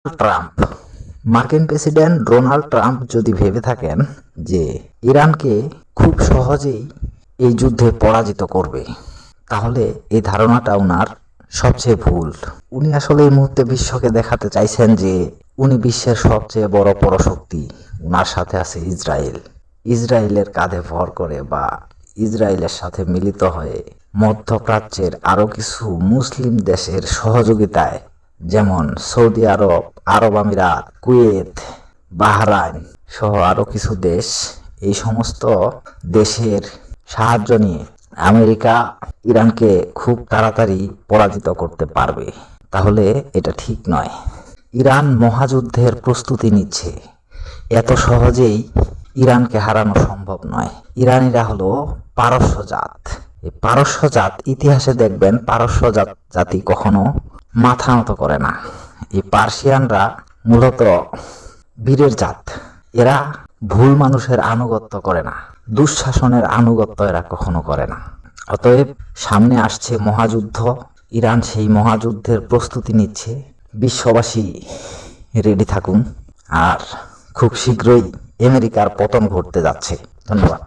Trump মার্কিন president Donald Trump যদি ভেবে থাকেন যে ইরানকে খুব সহজেই এই যুদ্ধে পরাজিত করবে, তাহলে এই ধারণাটা উনার সবচেয়ে ভুল। উনি আসলে এই মুহূর্তে বিশ্বকে দেখাতে চাইছেন যে উনি বিশ্বের সবচেয়ে বড় পরাশক্তি। উনার সাথে আছে ইসরায়েল। ইসরায়েলের কাঁধে ভর করে বা ইসরায়েলের সাথে মিলিত হয়ে মধ্যপ্রাচ্যের আরো কিছু মুসলিম দেশের সহযোগিতায়, যেমন সৌদি আরব, আরব আমিরাত, কুয়েত, বাহরাইন সহ আরো কিছু দেশ, এই সমস্ত দেশের সাহায্য নিয়ে আমেরিকা ইরানকে খুব তাড়াতাড়ি পরাজিত করতে পারবে। তাহলে এটা ঠিক নয়। ইরান মহাযুদ্ধের প্রস্তুতি নিচ্ছে, এত সহজেই ইরানকে হারানো সম্ভব নয়। ইরানিরা হলো পারস্য জাত। এই পারস্য জাত, ইতিহাসে দেখবেন পারস্য জাতি কখনো মাথা নত করে না। এই পার্সিয়ানরা মূলত বীরের জাত। এরা ভুল মানুষের আনুগত্য করে না, দুঃশাসনের আনুগত্য এরা কখনো করে না। অতএব সামনে আসছে মহাযুদ্ধ, ইরান সেই মহাযুদ্ধের প্রস্তুতি নিচ্ছে। বিশ্ববাসী রেডি থাকুন, আর খুব শীঘ্রই আমেরিকার পতন ঘটতে যাচ্ছে। ধন্যবাদ।